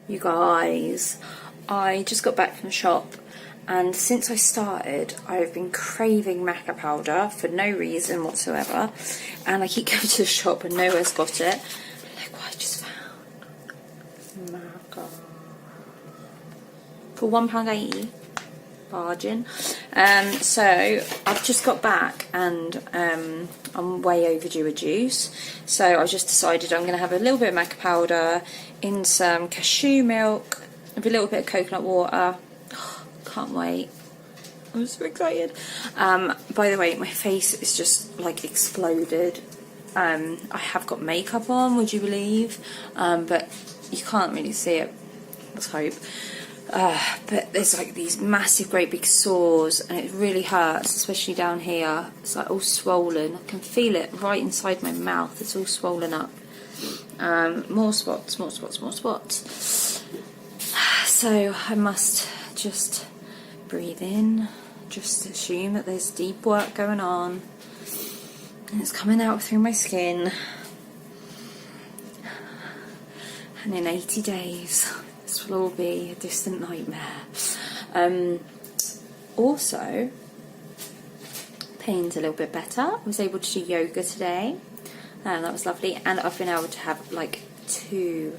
You guys, I just got back from the shop, and since I started I've been craving maca powder for no reason whatsoever, and I keep going to the shop and nowhere's got it. Look what I just found. Maca for £1.80. Bargain. So I've just got back and I'm way overdue a juice, so I just decided I'm going to have a little bit of maca powder in some cashew milk with a little bit of coconut water. Oh, can't wait. I'm so excited. By the way, my face is just like exploded. I have got makeup on, would you believe? But you can't really see it. Let's hope. But there's like these massive great big sores, and it really hurts, especially down here. It's like all swollen. I can feel it right inside my mouth. It's all swollen up. More spots. So I must just breathe in, just assume that there's deep work going on, and it's coming out through my skin. And in 80 days this will all be a distant nightmare. Also, pain's a little bit better. I was able to do yoga today, and that was lovely. And I've been able to have like 3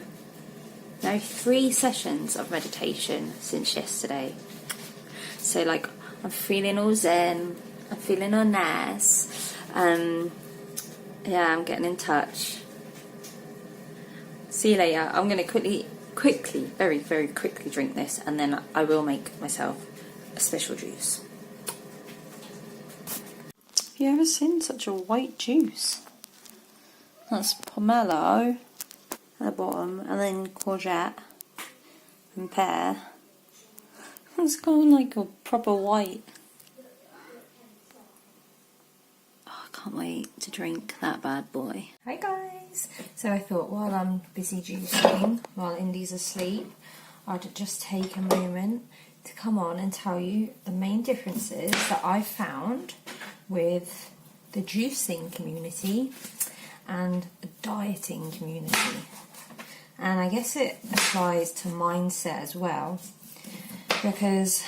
sessions of meditation since yesterday. So like I'm feeling all zen, I'm feeling all nice. Yeah, I'm getting in touch. See you later. I'm going to quickly, very, very quickly drink this, and then I will make myself a special juice. Have you ever seen such a white juice? That's pomelo at the bottom, and then courgette and pear. It's gone like a proper white. Oh, I can't wait to drink that bad boy. Hi guys! So I thought while I'm busy juicing, while Indy's asleep, I'd just take a moment to come on and tell you the main differences that I've found with the juicing community and the dieting community. And I guess it applies to mindset as well, because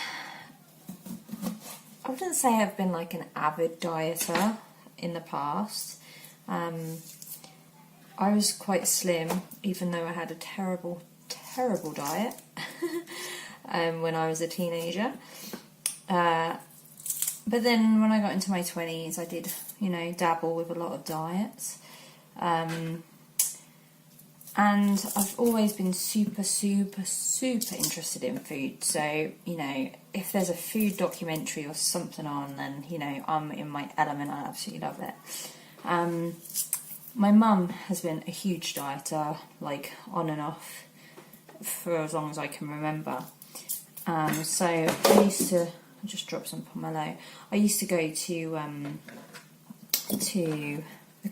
I wouldn't say I've been like an avid dieter in the past. I was quite slim, even though I had a terrible diet when I was a teenager. But then when I got into my 20s, I did, dabble with a lot of diets. And I've always been super interested in food. So, if there's a food documentary or something on, then, I'm in my element. I absolutely love it. My mum has been a huge dieter, like on and off, for as long as I can remember. So I used to, I'll just drop some pomelo. I used to go to the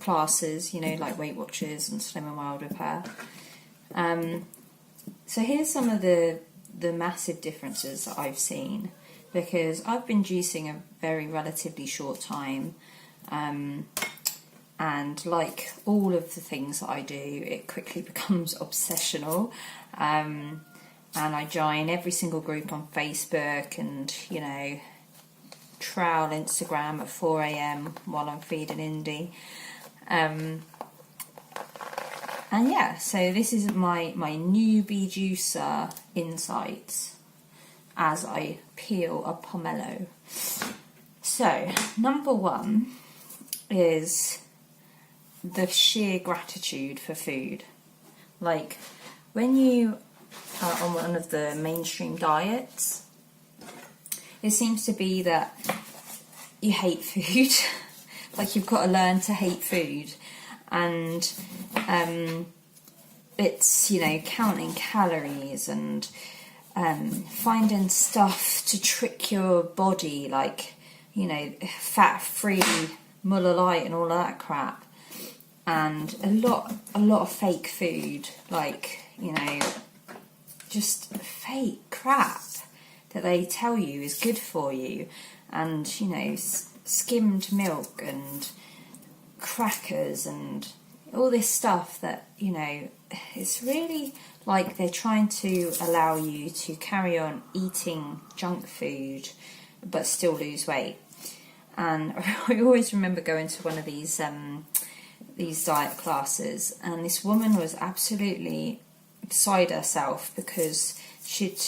classes, like Weight Watchers and Slim and Wild with her. So here's some of the massive differences that I've seen, because I've been juicing a very relatively short time. And like all of the things that I do, it quickly becomes obsessional. And I join every single group on Facebook and, trowl Instagram at 4 AM while I'm feeding Indy. And yeah, so this is my newbie juicer insights as I peel a pomelo. So, number 1 is the sheer gratitude for food. Like, when you are on one of the mainstream diets, it seems to be that you hate food. Like, you've got to learn to hate food. And it's, counting calories and finding stuff to trick your body, like, fat-free Muller Lite and all of that crap. And a lot of fake food, like, just fake crap that they tell you is good for you, and skimmed milk and crackers and all this stuff that, you know, it's really like they're trying to allow you to carry on eating junk food but still lose weight. And I always remember going to one of these diet classes, and this woman was absolutely beside herself because she'd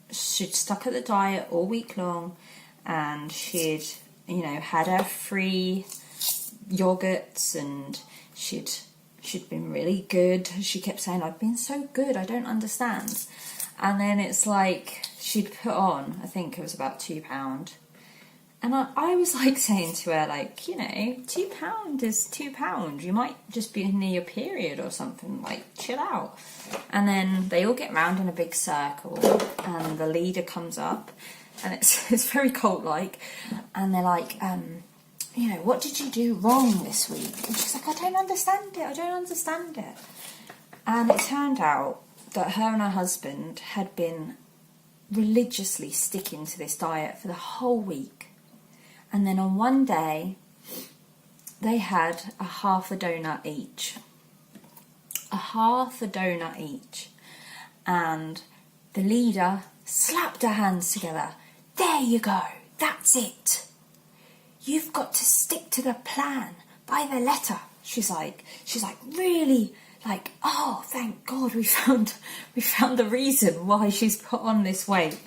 stuck at the diet all week long, and she'd, you know, had her free yogurts, and she'd been really good. She kept saying, I've been so good, I don't understand. And then it's like she'd put on, I think it was about £2. And I was like saying to her, like, you know, £2 is £2. You might just be near your period or something, like, chill out. And then they all get round in a big circle, and the leader comes up, and it's very cult-like, and they're like, you know, what did you do wrong this week? And she's like, I don't understand it. And it turned out that her and her husband had been religiously sticking to this diet for the whole week. And then on one day, they had a half a donut each. And the leader slapped her hands together. There you go, that's it. You've got to stick to the plan by the letter. She's like really like, oh, thank God we found the reason why she's put on this weight.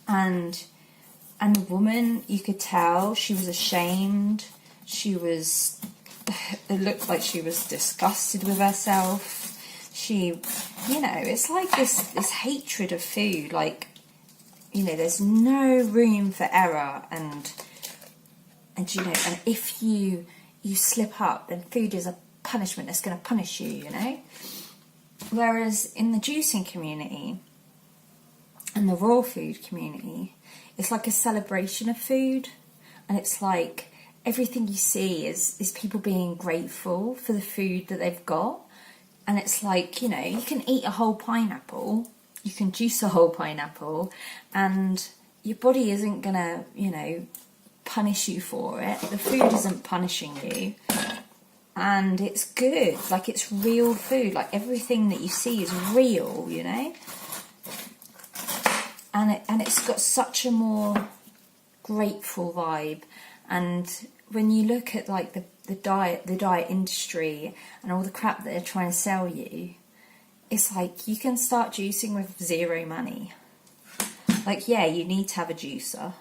And the woman, you could tell she was ashamed. It looked like she was disgusted with herself. She, you know, it's like this hatred of food. Like, you know, there's no room for error, and you know, and if you slip up, then food is a punishment that's going to punish you, you know. Whereas in the juicing community and the raw food community, it's like a celebration of food, and it's like everything you see is people being grateful for the food that they've got. And it's like, you know, you can eat a whole pineapple, you can juice a whole pineapple, and your body isn't gonna, you know, punish you for it. The food isn't punishing you, and it's good. Like, it's real food. Like, everything that you see is real, you know. And it's got such a more grateful vibe. And when you look at like the diet industry and all the crap that they're trying to sell you, it's like you can start juicing with zero money. Like, yeah, you need to have a juicer,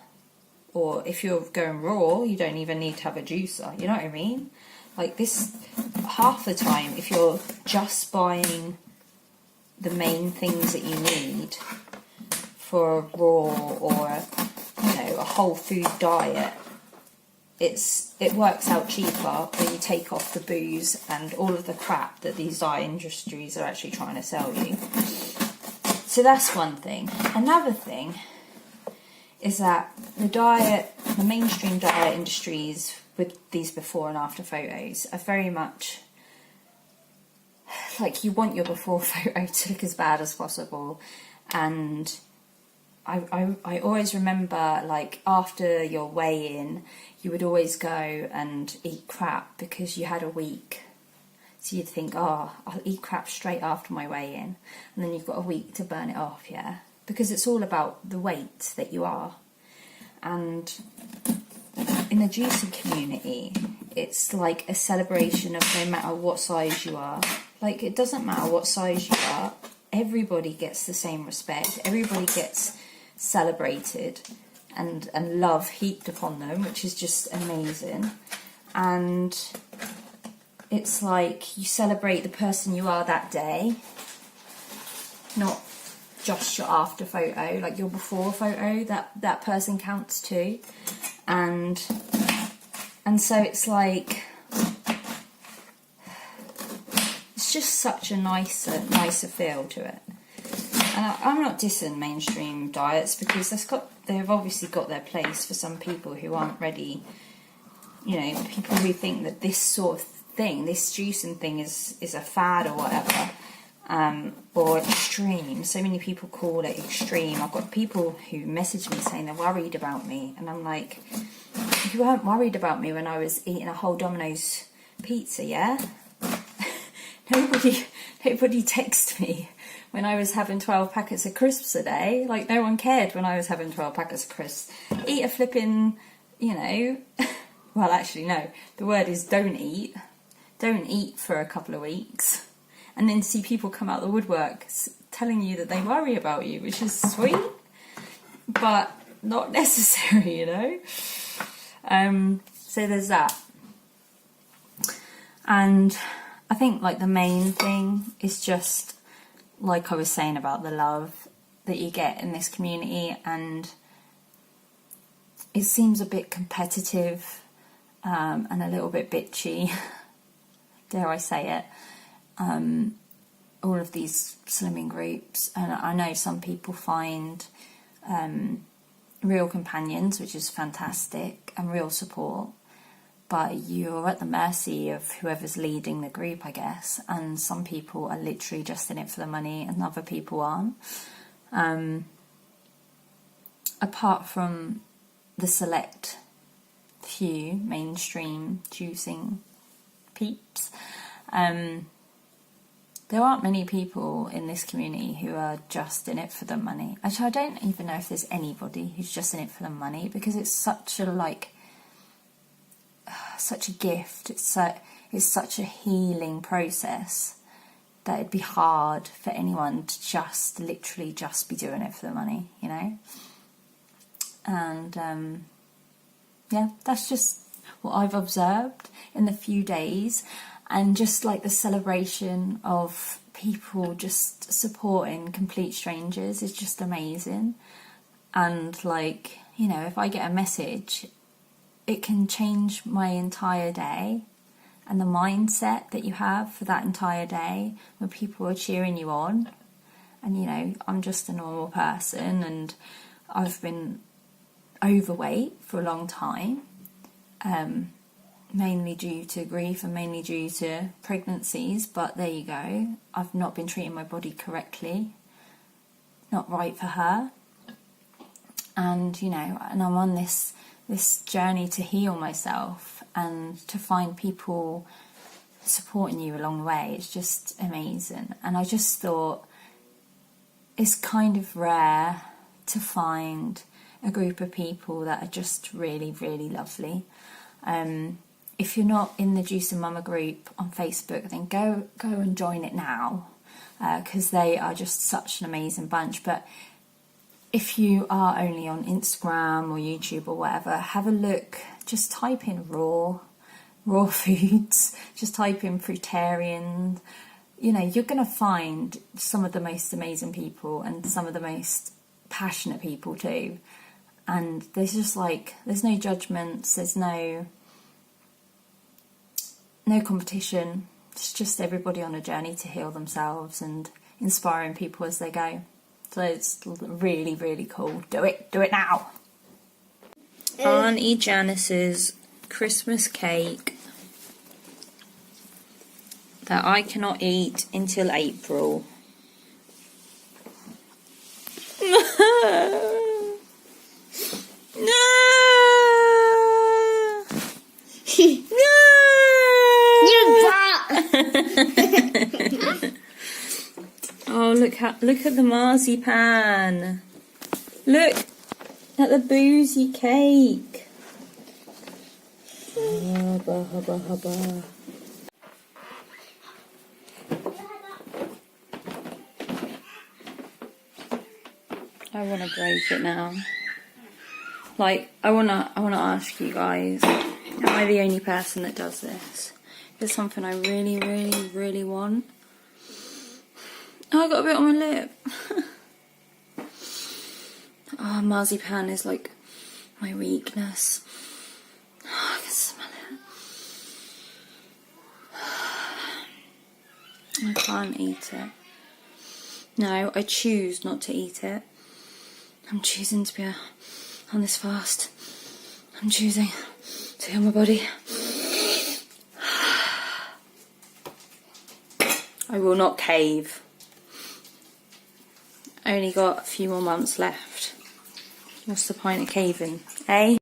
or if you're going raw, you don't even need to have a juicer. You know what I mean? Like, this, half the time, if you're just buying the main things that you need for a raw or, you know, a whole food diet, it works out cheaper when you take off the booze and all of the crap that these diet industries are actually trying to sell you. So that's one thing. Another thing is that the mainstream diet industries with these before and after photos are very much like, you want your before photo to look as bad as possible. And I always remember, like, after your weigh-in, you would always go and eat crap because you had a week. So you'd think, oh, I'll eat crap straight after my weigh-in, and then you've got a week to burn it off, yeah? Because it's all about the weight that you are. And in the juicing community, it's like a celebration of no matter what size you are. Like, it doesn't matter what size you are, everybody gets the same respect, everybody gets celebrated and love heaped upon them, which is just amazing. And it's like you celebrate the person you are that day, not just your after photo. Like, your before photo, that person counts too. And so it's like, it's just such a nicer feel to it. And I'm not dissing mainstream diets, because they've obviously got their place for some people who aren't ready. You know, people who think that this sort of thing, this juicing thing is a fad or whatever, or extreme. So many people call it extreme. I've got people who message me saying they're worried about me, and I'm like, you weren't worried about me when I was eating a whole Domino's pizza, yeah? nobody texted me when I was having 12 packets of crisps a day. Like, no one cared when I was having 12 packets of crisps. Eat a flipping, you know, well, actually, no. The word is don't eat. Don't eat for a couple of weeks. And then see people come out the woodwork telling you that they worry about you, which is sweet, but not necessary, you know. So there's that. And I think, like, the main thing is just, like I was saying about the love that you get in this community, and it seems a bit competitive and a little bit bitchy, dare I say it. All of these slimming groups, and I know some people find real companions, which is fantastic, and real support, but you're at the mercy of whoever's leading the group, I guess, and some people are literally just in it for the money and other people aren't. Apart from the select few mainstream juicing peeps, there aren't many people in this community who are just in it for the money. Actually, I don't even know if there's anybody who's just in it for the money, because it's such a, like, such a gift. It's such a healing process that it'd be hard for anyone to just literally just be doing it for the money, you know. And yeah, that's just what I've observed in the few days. And just like the celebration of people just supporting complete strangers is just amazing. And, like, you know, if I get a message, it can change my entire day, and the mindset that you have for that entire day when people are cheering you on. And, you know, I'm just a normal person, and I've been overweight for a long time. Mainly due to grief and mainly due to pregnancies, but there you go. I've not been treating my body correctly, not right for her, and, you know, and I'm on this journey to heal myself and to find people supporting you along the way. It's just amazing. And I just thought it's kind of rare to find a group of people that are just really, really lovely. If you're not in the Juice and Mama group on Facebook, then go and join it now, because they are just such an amazing bunch. But if you are only on Instagram or YouTube or whatever, have a look. Just type in raw foods. Just type in fruitarian. You know, you're going to find some of the most amazing people and some of the most passionate people too. And there's just, like, there's no judgments. There's no competition. It's just everybody on a journey to heal themselves and inspiring people as they go. So it's really, really cool. Do it now. Auntie Janice's Christmas cake that I cannot eat until April. Oh, look at the marzipan. Look at the boozy cake. Hubba, hubba, hubba. I want to break it now. Like, I wanna ask you guys, am I the only person that does this? It's something I really, really, really want. Oh, I got a bit on my lip. Oh, marzipan is like my weakness. Oh, I can smell it. I can't eat it. No, I choose not to eat it. I'm choosing to be on this fast. I'm choosing to heal my body. I will not cave. Only got a few more months left. What's the point of caving, eh?